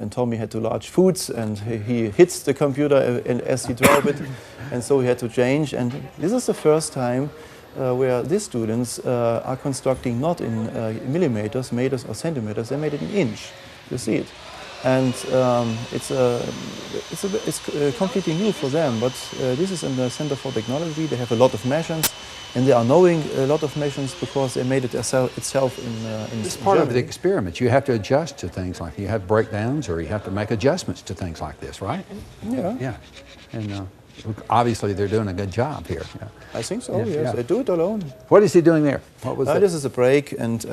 and Thommy had to large foods, and he hits the computer as he drove it, and so he had to change. And this is the first time where these students are constructing not in millimeters, meters or centimeters, they made it in inch. You see it. And it's completely new for them, but this is in the Center for Technology. They have a lot of machines, and they are knowing a lot of machines because they made it itself in It's part Germany. of the experiment. You have to adjust to things like, you have breakdowns or you have to make adjustments to things like this, right? Yeah. Yeah. And obviously they're doing a good job here. Yeah. I think so, Yeah, yes. yeah. They do it alone. What is he doing there? What was that? This is a brake, and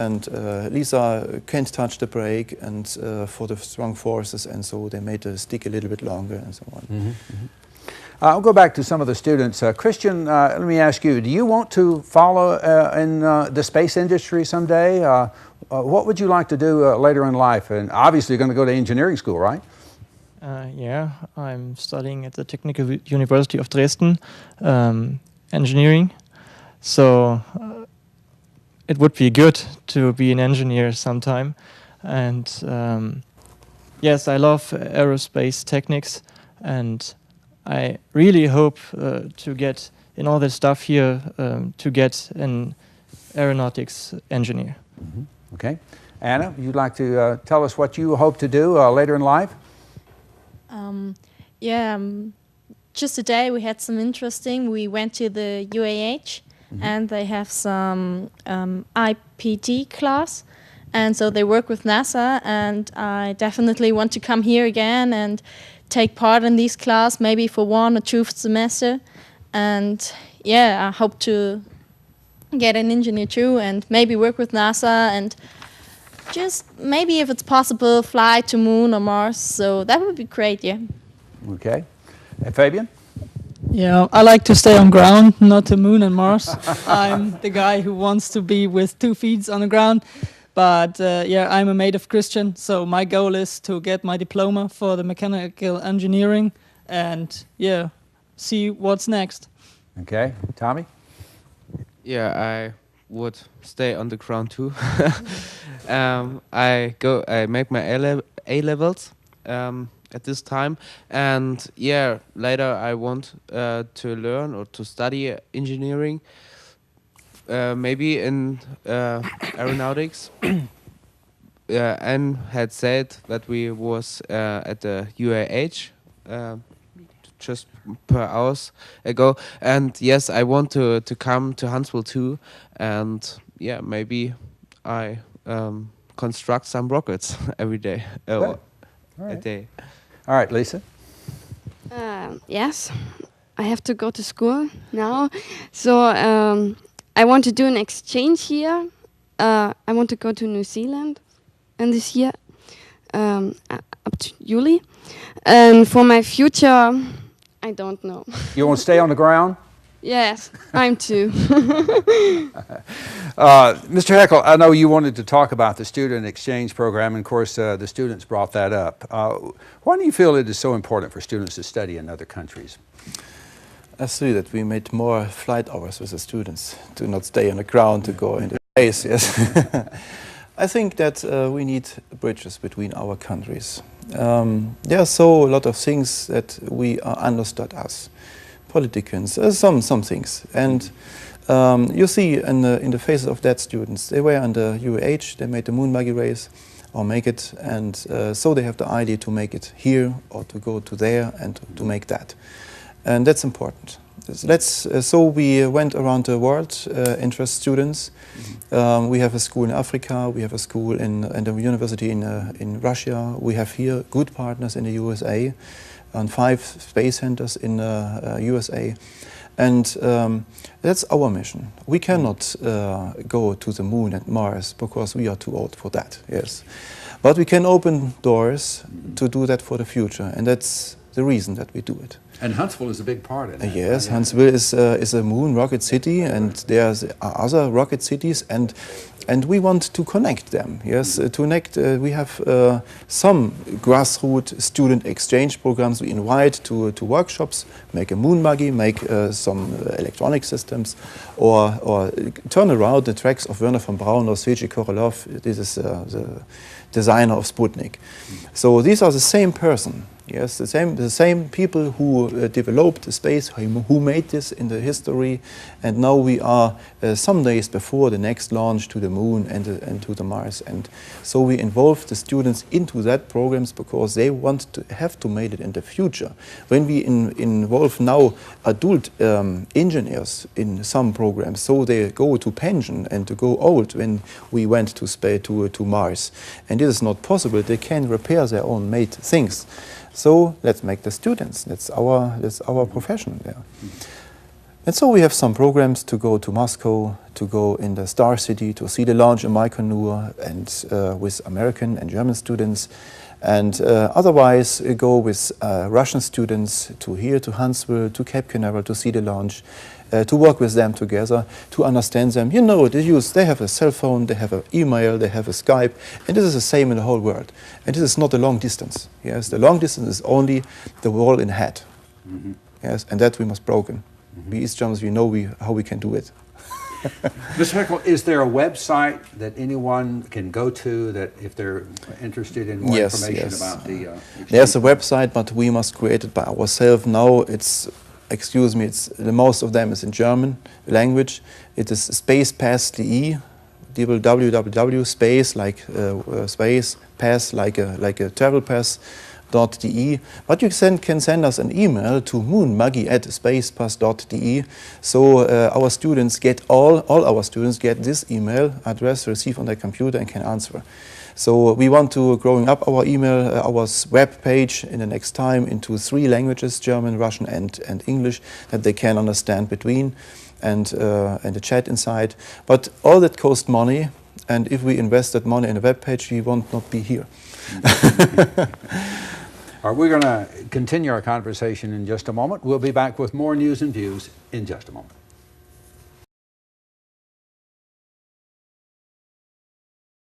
Lisa can't touch the brake, and for the strong forces, and so they made the stick a little bit longer and so on. Mm-hmm, mm-hmm. I'll go back to some of the students. Christian, let me ask you, do you want to follow in the space industry someday? What would you like to do later in life? And obviously you're going to go to engineering school, right? Yeah, I'm studying at the Technical University of Dresden, engineering. So it would be good to be an engineer sometime. And yes, I love aerospace techniques, and I really hope to get in all this stuff here to get an aeronautics engineer. Mm-hmm. Okay. Anna, you'd like to tell us what you hope to do later in life? Yeah, just today we had some interesting. We went to the UAH, and they have some IPT class, and so they work with NASA, and I definitely want to come here again and take part in this class, maybe for 1 or 2 semesters. And yeah, I hope to get an engineer too, and maybe work with NASA, and just maybe, if it's possible, fly to Moon or Mars. So that would be great, yeah. Okay. Fabian? Yeah, I like to stay on ground, not to Moon and Mars. I'm the guy who wants to be with 2 feet on the ground. But yeah, I'm a mate of Christian, so my goal is to get my diploma for the mechanical engineering and yeah, see what's next. Okay. Thommy? Yeah, I would stay on the ground too. I make my A levels at this time, and yeah, later I want to learn or to study engineering, maybe in aeronautics. Anne had said that we was at the UAH just per hours ago, and yes, I want to come to Huntvsille too, and yeah, maybe I construct some rockets every day, a day. All right, Lisa? Yes, I have to go to school now, so I want to do an exchange here. I want to go to New Zealand in this year, up to July, and for my future, I don't know. You want to stay on the ground? Yes, I'm too. Mr. Heckel, I know you wanted to talk about the student exchange program, and of course the students brought that up. Why do you feel it is so important for students to study in other countries? I see that we made more flight hours with the students to not stay on the ground, to go into space, yes. I think that we need bridges between our countries. There are so a lot of things that we understood us, politicians, some things. And you see in the faces of that students, they were on the UAH, they made the Moonbuggy race, or make it, and so they have the idea to make it here, or to go to there, and to make that. And that's important. So we went around the world, interest students. We have a school in Africa, we have a school in the university in Russia. We have here good partners in the USA, and 5 space centers in USA. And that's our mission. We cannot go to the Moon and Mars because we are too old for that, yes. But we can open doors to do that for the future, and that's the reason that we do it. And Huntvsille is a big part of it. Yes, Huntvsille is a moon rocket city, and there's other rocket cities, and we want to connect them. Yes, to connect. We have some grassroots student exchange programs. We invite to workshops, make a Moonbuggy, make some electronic systems, or turn around the tracks of Werner von Braun or Sergei Korolev. This is the designer of Sputnik. So these are the same person. Yes, the same people who developed the space, who made this in the history, and now we are some days before the next launch to the moon and to the Mars, and so we involve the students into that programs because they want to have to make it in the future. When we involve now adult engineers in some programs, so they go to pension and to go old when we went to space to Mars, and it is not possible. They can repair their own made things. So let's make the students. That's our profession there. And so we have some programs to go to Moscow, to go in the Star City, to see the launch in Baikonur, and with American and German students. And otherwise go with Russian students to here, to Huntvsille, to Cape Canaveral, to see the launch, to work with them together, to understand them. You know, they have a cell phone, they have an email, they have a Skype, and this is the same in the whole world. And this is not a long distance. Yes, the long distance is only the wall in head. Mm-hmm. Yes, and that we must broken. Mm-hmm. We East Germans, we know how we can do it. Mr. Heckel, is there a website that anyone can go to that if they're interested in more information about the There's a website, but we must create it by ourselves. Now it's, excuse me, the most of them is in German language. It is spacepass.de, www, space like space, pass like a travel pass. .de, but you can send us an email to moonbuggy@spacepass.de, so our students get all our students get this email address, receive on their computer, and can answer. So we want to growing up our email, our web page in the next time into 3 languages: German, Russian, and English, that they can understand between, and the chat inside. But all that costs money, and if we invest that money in a web page, we won't not be here. All right, we're going to continue our conversation in just a moment. We'll be back with more news and views in just a moment.